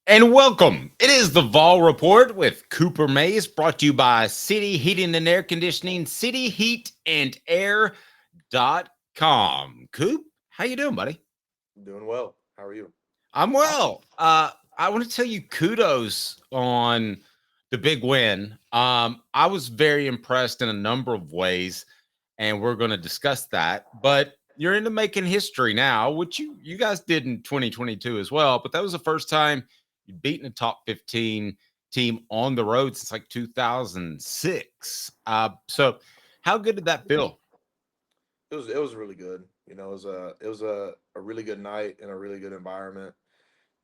And welcome. It is the Vol Report with Cooper Mays, brought to you by City Heating and Air Conditioning, cityheatandAir.com. Coop, how you doing, buddy? Doing well. How are you? I'm well. I want to tell you kudos on the big win. I was very impressed in a number of ways, and we're going to discuss that. But you're into making history now, which you guys did in 2022 as well. But that was the first time you'd beaten a top 15 team on the road since like 2006. So how good did that feel? It was really good. It was a really good night in a really good environment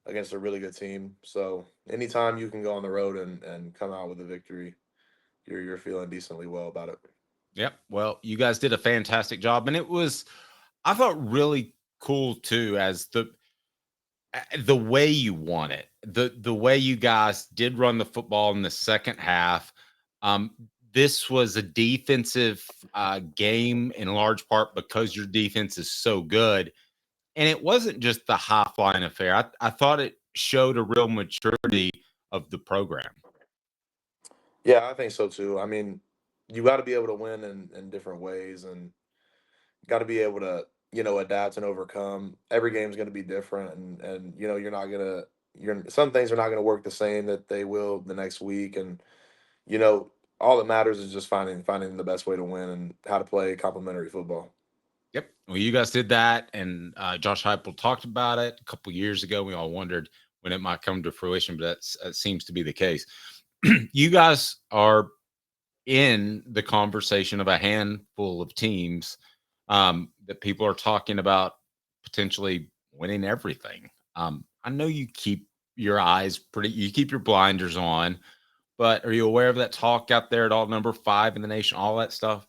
against a really good team. So anytime you can go on the road and come out with a victory, you're feeling decently well about it. Yep. Well, you guys did a fantastic job, and it was I thought really cool too as the way you won it, the way you guys did run the football in the second half. Um, this was a defensive game in large part because your defense is so good, and it wasn't just the high flying affair. I thought it showed a real maturity of the program. Yeah, I think so too. I mean, you got to be able to win in different ways and got to be able to adapt and overcome. Every game's going to be different, and you're not gonna you're some things are not going to work the same that they will the next week, and you know, all that matters is just finding the best way to win and how to play complementary football. Yep. Well, you guys did that, and Josh Heupel talked about it a couple years ago. We all wondered when it might come to fruition, but that seems to be the case. You guys are in the conversation of a handful of teams that people are talking about potentially winning everything. I know you keep your eyes you keep your blinders on, but are you aware of that talk out there at all? Number five in the nation, all that stuff.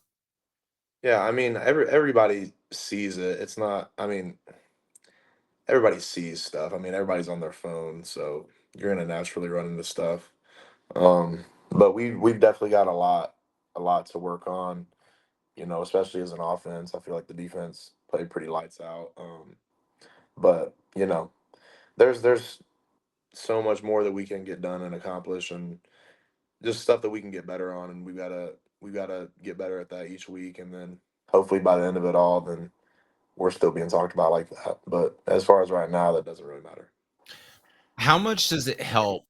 Yeah, I mean, everybody sees it. It's not. I mean, everybody sees stuff. I mean, everybody's on their phone, so you're gonna naturally run into stuff. But we've definitely got a lot to work on. Especially as an offense. I feel like the defense played pretty lights out. But there's so much more that we can get done and accomplish, and just stuff that we can get better on, and we gotta get better at that each week, and then hopefully by the end of it all, then we're still being talked about like that. But as far as right now, that doesn't really matter. How much does it help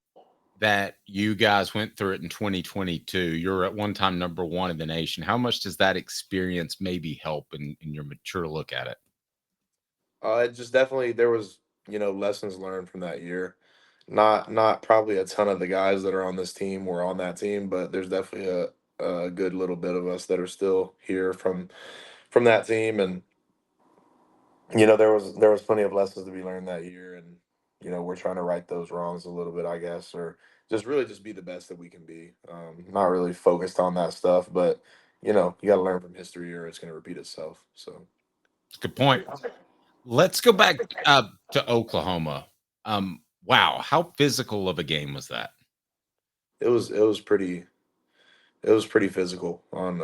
that you guys went through it in 2022? You're at one time number one in the nation. How much does that experience maybe help in your mature look at it? It just definitely there was lessons learned from that year. Not probably a ton of the guys that are on this team were on that team, but there's definitely a good little bit of us that are still here from that team, and there was plenty of lessons to be learned that year, and we're trying to right those wrongs a little bit, I guess, or just really just be the best that we can be. Not really focused on that stuff, but you got to learn from history, or it's going to repeat itself. So It's a good point. Let's go back to Oklahoma. Wow, how physical of a game was that? it was pretty physical on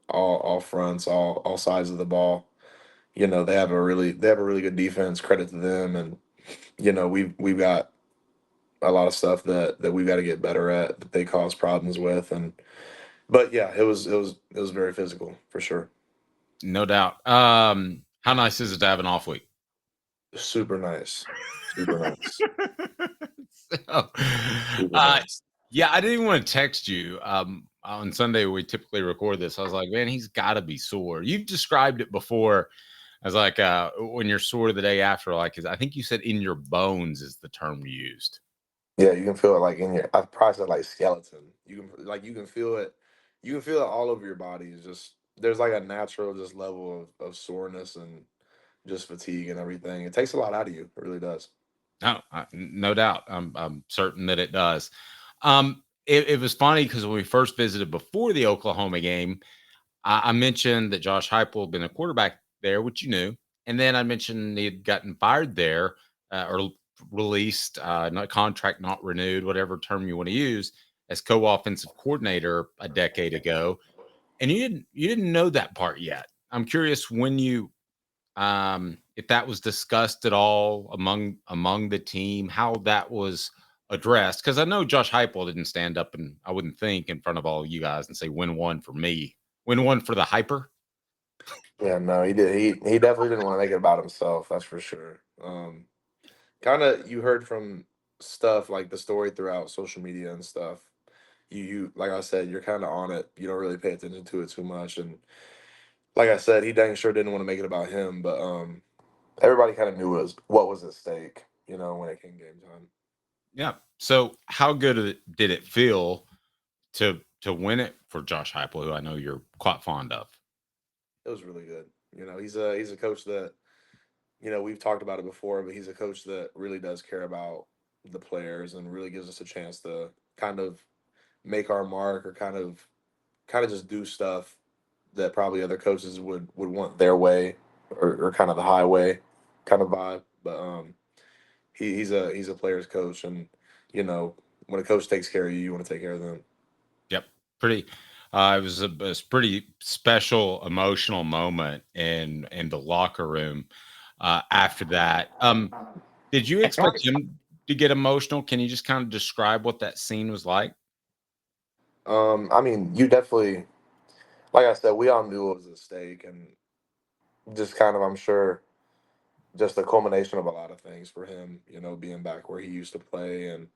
all fronts, all sides of the ball. They have a really good defense. Credit to them, and we've got a lot of stuff that we've got to get better at that they cause problems with. And but yeah, it was very physical for sure. No doubt. How nice is it to have an off week? Super nice, super nice, So, super uh, nice. yeah, I didn't even want to text you. On Sunday, we typically record this. I was like, man, he's got to be sore. You've described it before as like when you're sore the day after, like, I think you said in your bones is the term you used. Yeah, you can feel it like in your. I probably said like skeleton. You can feel it. You can feel it all over your body. It's just there's like a natural just level of soreness and just fatigue and everything. It takes a lot out of you. It really does. No, no doubt. I'm certain that it does. It was funny because when we first visited before the Oklahoma game, I mentioned that Josh Heupel had been a quarterback there, which you knew, and then I mentioned he had gotten fired there or released, not contract not renewed, whatever term you want to use, as co-offensive coordinator a decade ago, and you didn't know that part yet. I'm curious when you if that was discussed at all among the team, how that was addressed? Because I know Josh Heupel didn't stand up and I wouldn't think in front of all you guys and say, "Win one for me, win one for the hyper." Yeah, no, he did. He definitely didn't want to make it about himself. That's for sure. Kind of, you heard from stuff like the story throughout social media and stuff. You like I said, you're kind of on it. You don't really pay attention to it too much. And like I said, he dang sure didn't want to make it about him. But everybody kind of knew what was at stake. When it came game time. Yeah. So how good did it feel to win it for Josh Heupel, who I know you're quite fond of? It was really good. He's a coach that we've talked about it before, but he's a coach that really does care about the players and really gives us a chance to kind of make our mark or kind of just do stuff that probably other coaches would want their way or kind of the highway kind of vibe. But he's a player's coach, and you know when a coach takes care of you, you want to take care of them. Yep. Pretty it was pretty special emotional moment in the locker room after that. Did you expect him to get emotional? Can you just kind of describe what that scene was like? I mean, you definitely, like I said, we all knew it was a stake, and just kind of, I'm sure, just a culmination of a lot of things for him. Being back where he used to play, and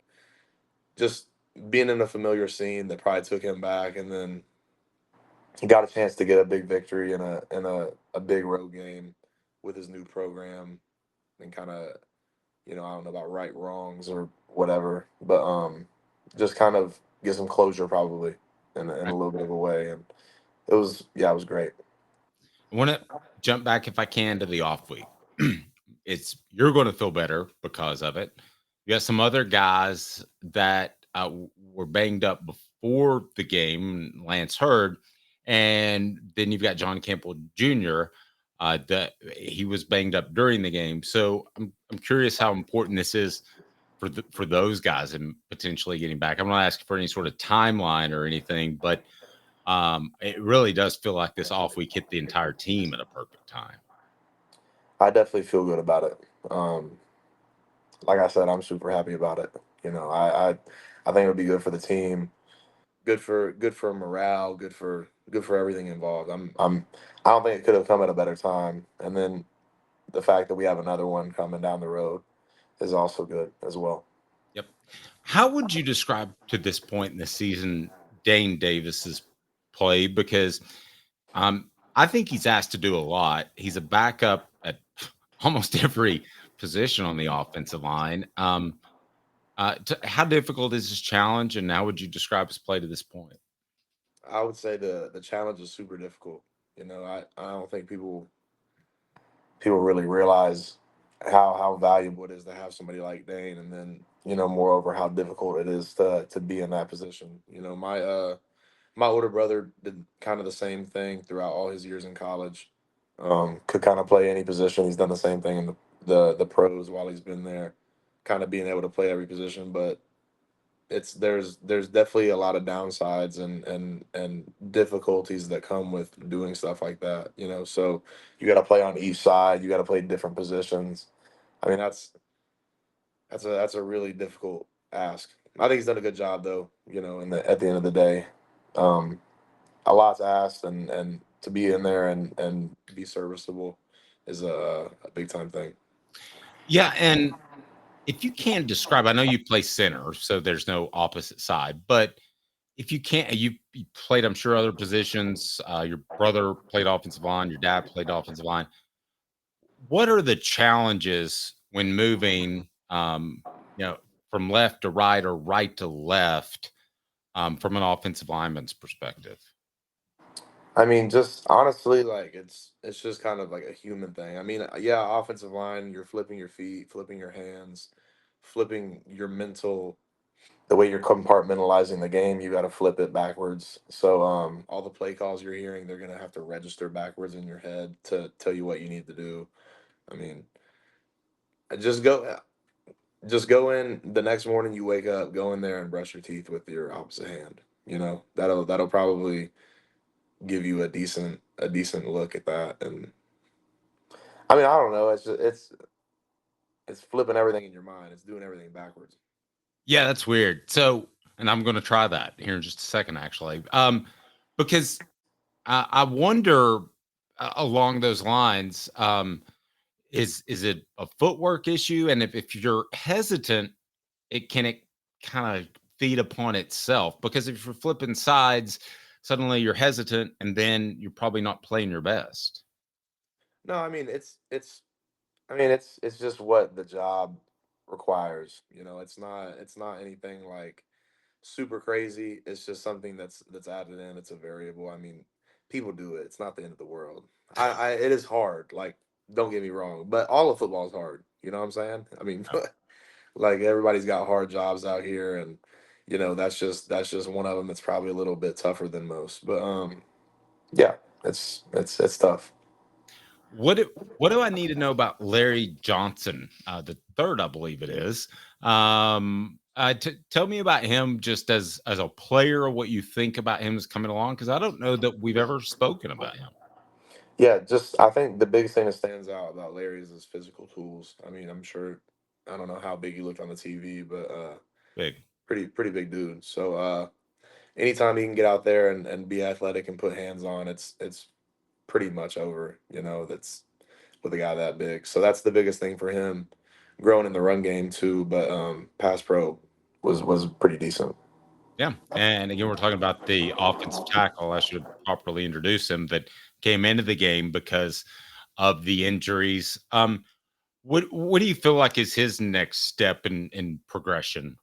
just being in a familiar scene that probably took him back, and then he got a chance to get a big victory in a big road game with his new program, and kind of, I don't know about right wrongs or whatever, but just kind of get some closure probably in a Right. little bit of a way, and it was great. I want to jump back if I can to the off week. It's you're going to feel better because of it. You got some other guys that were banged up before the game, Lance Hurd, and then you've got John Campbell Jr. That he was banged up during the game. So I'm curious how important this is for those guys and potentially getting back. I'm not asking for any sort of timeline or anything, but it really does feel like this off week hit the entire team at a perfect time. I definitely feel good about it. Like I said, I'm super happy about it. I think it'll be good for the team, good for morale, good for everything involved. I don't think it could have come at a better time. And then the fact that we have another one coming down the road is also good as well. Yep. How would you describe to this point in the season Dane Davis's play? Because I think he's asked to do a lot. He's a backup at almost every position on the offensive line. How difficult is his challenge, and how would you describe his play to this point? I would say the challenge is super difficult. I don't think people really realize how valuable it is to have somebody like Dane, and then moreover how difficult it is to be in that position. My older brother did kind of the same thing throughout all his years in college. Could kind of play any position. He's done the same thing in the pros while he's been there, kind of being able to play every position. But there's definitely a lot of downsides and difficulties that come with doing stuff like that. So you got to play on each side. You got to play different positions. I mean, that's a really difficult ask. I think he's done a good job though. At the end of the day, um, a lot's asked, and to be in there and be serviceable is a big time thing. Yeah, and if you can describe, I know you play center, so there's no opposite side, but if you can't, you played, I'm sure, other positions. Your brother played offensive line, your dad played offensive line. What are the challenges when moving, you know, from left to right or right to left, from an offensive lineman's perspective? I mean, just honestly, like it's just kind of like a human thing. I mean, yeah, offensive line, you're flipping your feet, flipping your hands, flipping your mental, the way you're compartmentalizing the game, you got to flip it backwards. So all the play calls you're hearing, they're gonna have to register backwards in your head to tell you what you need to do. I mean, just go in the next morning, you wake up, go in there and brush your teeth with your opposite hand. That'll probably give you a decent look at that. And I mean, I don't know. It's flipping everything in your mind. It's doing everything backwards. Yeah, that's weird. So, and I'm going to try that here in just a second, actually, because I wonder along those lines, is it a footwork issue? And if you're hesitant, it kind of feed upon itself because if you're flipping sides, suddenly you're hesitant, and then you're probably not playing your best. No, I mean it's just what the job requires. It's not anything like super crazy. It's just something that's added in. It's a variable. I mean, people do it. It's not the end of the world. I it is hard. Like, don't get me wrong, but all of football is hard. You know what I'm saying? I mean, Yeah. like everybody's got hard jobs out here, and that's just one of them. That's probably a little bit tougher than most. But yeah, it's tough. What do I need to know about Larry Johnson, the third, I believe it is? Tell me about him just as a player, what you think about him as coming along, because I don't know that we've ever spoken about him. Yeah, just I think the biggest thing that stands out about Larry is his physical tools. I mean, I'm sure I don't know how big he looked on the TV, but Big. pretty big dude. So anytime he can get out there and be athletic and put hands on, it's pretty much over. That's with a guy that big. So that's the biggest thing for him, growing in the run game too. But pass pro was pretty decent. Yeah, and again, we're talking about the offensive tackle. I should properly introduce him that came into the game because of the injuries. What do you feel like is his next step in progression?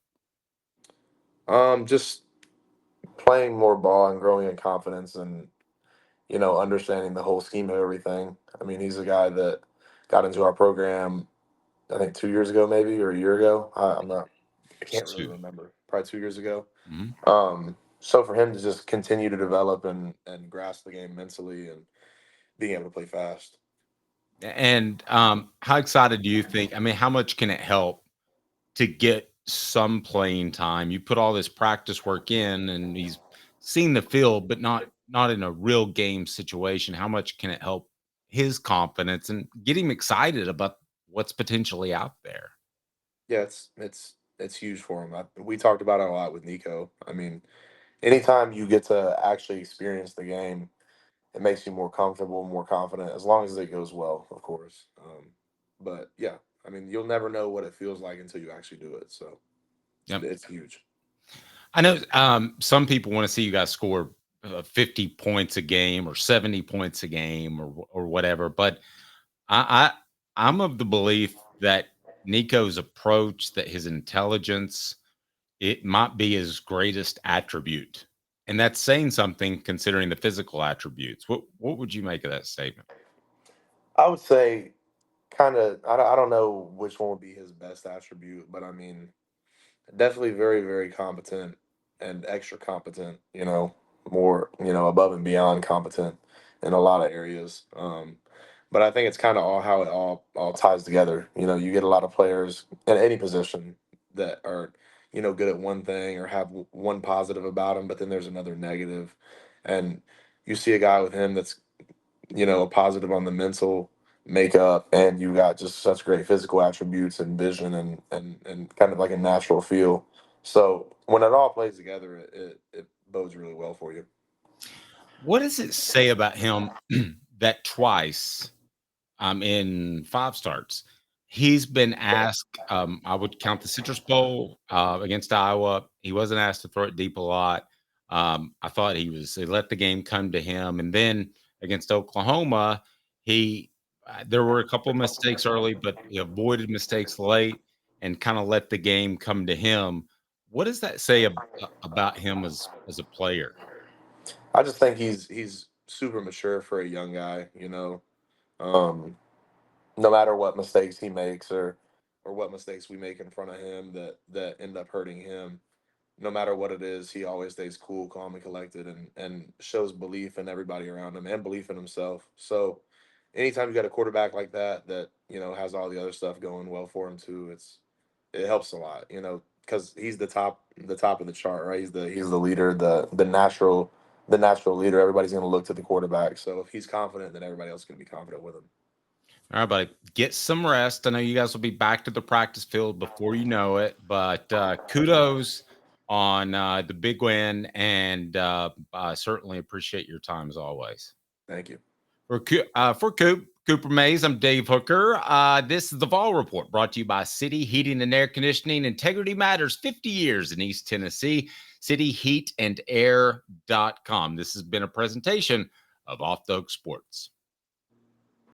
Just playing more ball and growing in confidence and understanding the whole scheme of everything. I mean, he's a guy that got into our program, I think 2 years ago, maybe, or a year ago. I It's can't really two. remember. Probably 2 years ago. Mhm. So for him to just continue to develop and grasp the game mentally and being able to play fast. And how excited do you think? I mean, how much can it help to get some playing time? You put all this practice work in, and he's seen the field, but not in a real game situation. How much can it help his confidence and get him excited about what's potentially out there? Yeah, it's huge for him. We talked about it a lot with Nico. I mean, anytime you get to actually experience the game, it makes you more comfortable, more confident, as long as it goes well, of course. But yeah, I mean, you'll never know what it feels like until you actually do it. So Yep. it's huge. I know some people want to see you guys score 50 points a game or 70 points a game or whatever, but I'm of the belief that Nico's approach, that his intelligence, it might be his greatest attribute. And that's saying something considering the physical attributes. What would you make of that statement? I would say kind of. I don't know which one would be his best attribute, but I mean, definitely very, very competent and extra competent, more, above and beyond competent in a lot of areas. But I think it's kind of all how it all ties together. You get a lot of players in any position that are, good at one thing or have one positive about them, but then there's another negative. And you see a guy with him that's a positive on the mental makeup, and you got just such great physical attributes and vision and kind of like a natural feel. So when it all plays together, it bodes really well for you. What does it say about him that twice in 5 starts. He's been asked, I would count the Citrus Bowl, against Iowa. He wasn't asked to throw it deep a lot. I thought he let the game come to him, and then against Oklahoma, he there were a couple of mistakes early, but he avoided mistakes late and kinda let the game come to him. What does that say about him as a player? I just think he's super mature for a young guy. Um, no matter what mistakes he makes or what mistakes we make in front of him that end up hurting him, no matter what it is, he always stays cool, calm, and collected, and shows belief in everybody around him and belief in himself. So, anytime you got a quarterback like that has all the other stuff going well for him too, it helps a lot. Because he's the top of the chart, right? He's the leader, the natural leader. Everybody's going to look to the quarterback. So if he's confident, then everybody else is going to be confident with him. All right, buddy. Get some rest. I know you guys will be back to the practice field before you know it, but kudos on the big win, and I certainly appreciate your time as always. Thank you. For Cooper Mays, I'm Dave Hooker. This is the Vol Report, brought to you by City Heating and Air Conditioning. Integrity matters. 50 years in East Tennessee. CityHeatAndAir.com. This has been a presentation of Off the Hook Sports.